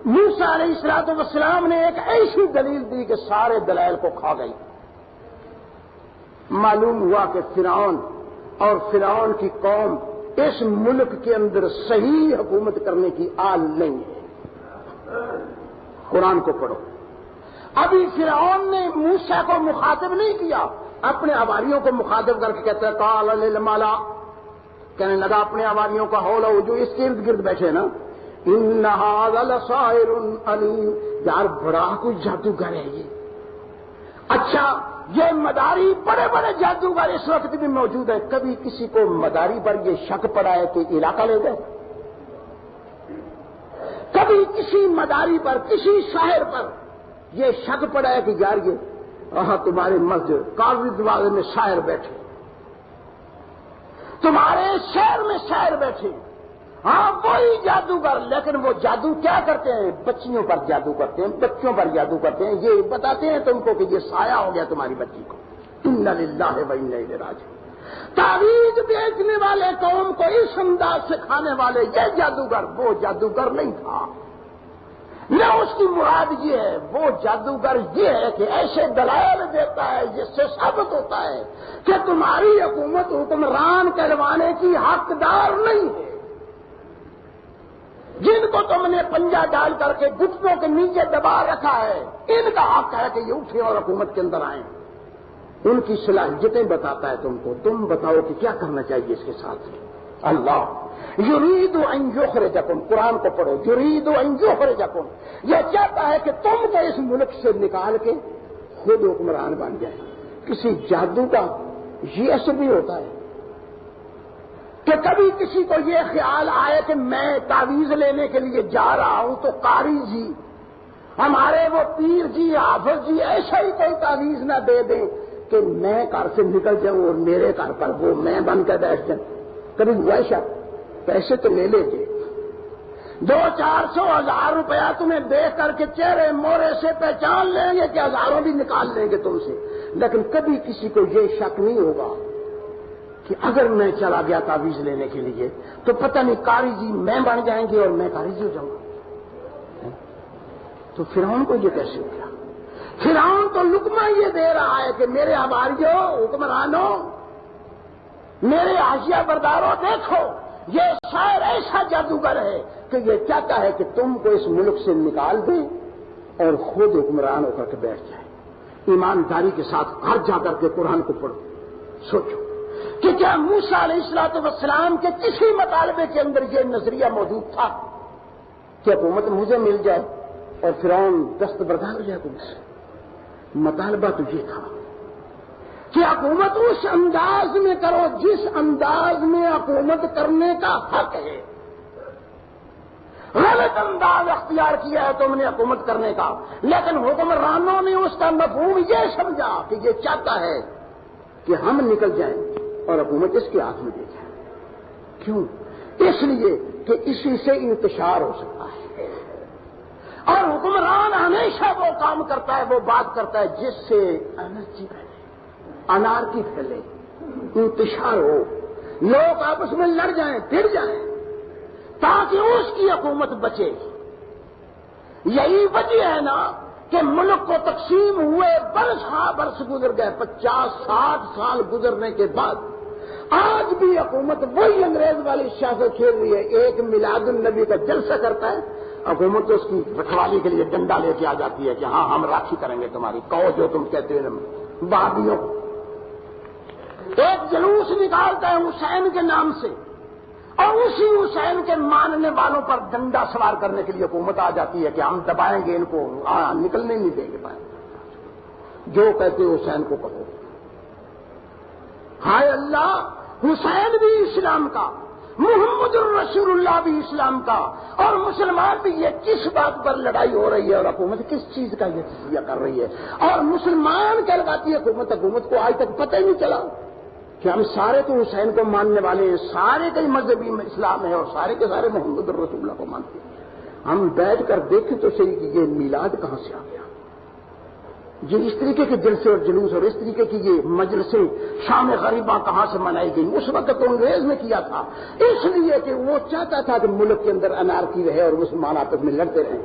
موسیٰ علیہ السلام نے ایک ایسی دلیل دی کہ سارے دلائل کو کھا گئی. معلوم ہوا کہ فرعون اور فرعون کی قوم اس ملک کے اندر صحیح حکومت کرنے کی آل نہیں ہے. قرآن کو پڑھو. ابھی فرعون نے موسیٰ کو مخاطب نہیں کیا، اپنے حواریوں کو مخاطب کر کے کہتا ہے قال للملا، کہنے لگا اپنے حواریوں کا حول جو اس کے ارد گرد بیٹھے نا، ان ھذا لساحر علیم، یار بڑا کوئی جادوگر ہے یہ. اچھا یہ مداری بڑے بڑے جادوگر اس وقت بھی موجود ہیں، کبھی کسی کو مداری پر یہ شک پڑا ہے کہ علاقہ لے گئے؟ کبھی کسی مداری پر کسی شاعر پر یہ شک پڑا ہے کہ یار یہ تمہارے مسجد قاضی دروازے میں شاعر بیٹھے، تمہارے شہر میں شاعر بیٹھے، ہاں وہی جادوگر، لیکن وہ جادو کیا کرتے ہیں؟ بچیوں پر جادو کرتے ہیں، بچوں پر جادو کرتے ہیں. یہ بتاتے ہیں تم کو کہ یہ سایہ ہو گیا تمہاری بچی کو. انا للہ و انا الیہ راجعون. تعویذ بیچنے والے قوم کو اس انداز سے کھانے والے یہ جادوگر وہ جادوگر نہیں تھا. نہ اس کی مراد یہ ہے، وہ جادوگر یہ ہے کہ ایسے دلائل دیتا ہے جس سے ثابت ہوتا ہے کہ تمہاری حکومت حکمران کروانے کی حقدار نہیں ہے. جن کو تم نے پنجہ ڈال کر کے گھٹنوں کے نیچے دبا رکھا ہے، ان کا حق ہے کہ یہ اٹھیں اور حکومت کے اندر آئیں. ان کی صلاحیتیں بتاتا ہے تم کو، تم بتاؤ کہ کیا کرنا چاہیے اس کے ساتھ. اللہ یرید ان یخرجکم، قرآن کو پڑھو، یرید ان یخرجکم، یہ چاہتا ہے کہ تم کو اس ملک سے نکال کے خود حکمران بن جائے. کسی جادو کا یہ اثر بھی ہوتا ہے کہ کبھی کسی کو یہ خیال آئے کہ میں تعویذ لینے کے لیے جا رہا ہوں تو قاری جی، ہمارے وہ پیر جی، حافظ جی ایسا ہی کوئی تعویذ نہ دے دیں کہ میں گھر سے نکل جاؤں اور میرے گھر پر وہ میں بن کر بیٹھ جاؤں. کبھی ہوا ایسا؟ پیسے تو لے لیجیے، 200-400 روپیہ تمہیں دے کر کے چہرے مورے سے پہچان لیں گے کہ ہزاروں بھی نکال لیں گے تم سے، لیکن کبھی کسی کو یہ شک نہیں ہوگا کہ اگر میں چلا گیا تعویذ لینے کے لیے تو پتہ نہیں قاری جی میں بن جائیں گے اور میں قاری جی ہو جاؤں گا. تو فرعون کو یہ کیسے ہو گیا؟ فرعون تو لقمہ یہ دے رہا ہے کہ میرے حواریوں، حکمرانوں، میرے حاشیہ برداروں، دیکھو یہ شاعر ایسا جادوگر ہے کہ یہ چاہتا ہے کہ تم کو اس ملک سے نکال دے اور خود حکمران ہو کر کے بیٹھ جائے. ایمانداری کے ساتھ گھر جا کر کے قرآن کو پڑھو، سوچو کہ کیا موسیٰ علیہ السلام کے کسی مطالبے کے اندر یہ نظریہ موجود تھا کہ حکومت مجھے مل جائے اور فرعون دستبردار ہو جائے حکومت سے؟ مطالبہ تو یہ تھا کہ حکومت اس انداز میں کرو جس انداز میں حکومت کرنے کا حق ہے. غلط انداز اختیار کیا ہے تم نے حکومت کرنے کا، لیکن حکمرانوں نے اس کا مفہوم یہ سمجھا کہ یہ چاہتا ہے کہ ہم نکل جائیں اور حکومت اس کے ہاتھ میں دے جائے. کیوں؟ اس لیے کہ اسی سے انتشار ہو سکتا ہے، اور حکمران ہمیشہ وہ کام کرتا ہے، وہ بات کرتا ہے جس سے انرجی پھیلے، انارکی پھیلے، انتشار ہو، لوگ آپس میں لڑ جائیں پھر جائیں تاکہ اس کی حکومت بچے. یہی وجہ ہے نا کہ ملک کو تقسیم ہوئے برس گزر گئے، 50-60 سال گزرنے کے بعد آج بھی حکومت وہی انگریز والی سیاست کھیل رہی ہے. ایک میلاد النبی کا جلسہ کرتا ہے، حکومت تو اس کی رکھوالی کے لیے ڈنڈا لے کے آ جاتی ہے کہ ہاں ہم راکھی کریں گے تمہاری، کہو جو تم کہتے ہیں. بابیوں ایک جلوس نکالتا ہے حسین کے نام سے، اور اسی حسین کے ماننے والوں پر ڈنڈا سوار کرنے کے لیے حکومت آ جاتی ہے کہ ہم دبائیں گے ان کو، نکلنے نہیں دیں گے پائے. جو کہتے حسین کو کہو. ہائے اللہ، حسین بھی اسلام کا، محمد الرسول اللہ بھی اسلام کا، اور مسلمان بھی. یہ کس بات پر لڑائی ہو رہی ہے اور حکومت کس چیز کا یہ تجزیہ کر رہی ہے؟ اور مسلمان کہلواتی ہے حکومت کو آج تک پتہ ہی نہیں چلا کہ ہم سارے تو حسین کو ماننے والے ہیں، سارے کا مذہبی اسلام ہے اور سارے کے سارے محمد الرسول اللہ کو مانتے ہیں. ہم بیٹھ کر دیکھیں تو صحیح کہ یہ میلاد کہاں سے آ گیا، یہ اس طریقے کے جلسے اور جلوس اور اس طریقے کی یہ مجلسیں شام غریبہ کہاں سے منائی گئی؟ اس وقت تو انگریز نے کیا تھا، اس لیے کہ وہ چاہتا تھا کہ ملک کے اندر انارکی رہے اور مسلمان آپس میں لڑتے رہیں.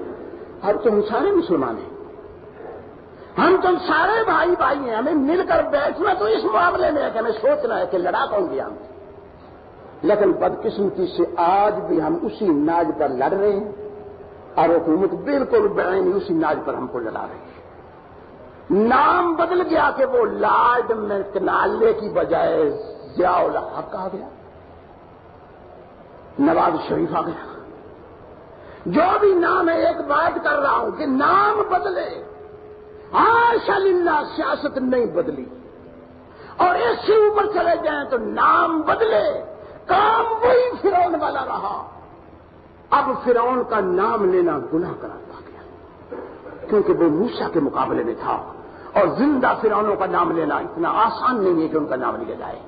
اب تو ہم سارے مسلمان ہیں، ہم تم سارے بھائی بھائی ہیں، ہمیں مل کر بیٹھنا تو اس معاملے میں ہے کہ ہمیں سوچنا ہے کہ لڑا کون گیا ہم سے۔ لیکن بدقسمتی سے آج بھی ہم اسی ناج پر لڑ رہے ہیں اور حکومت بالکل بعینی اسی ناج پر ہم کو لڑا رہی ہے۔ نام بدل گیا کہ وہ لارڈ میکنالے کی بجائے ضیاء الحق آ گیا، نواز شریف آ گیا۔ جو بھی نام ہے، ایک بات کر رہا ہوں کہ نام بدلے، حاشا للہ سیاست نہیں بدلی، اور اس سے اوپر چلے جائیں تو نام بدلے، کام وہی فرعون والا رہا۔ اب فرعون کا نام لینا گناہ قرار پا گیا، کیونکہ وہ موسیٰ کے مقابلے میں تھا، اور زندہ فرعونوں کا نام لینا اتنا آسان نہیں ہے کہ ان کا نام لیا جائے۔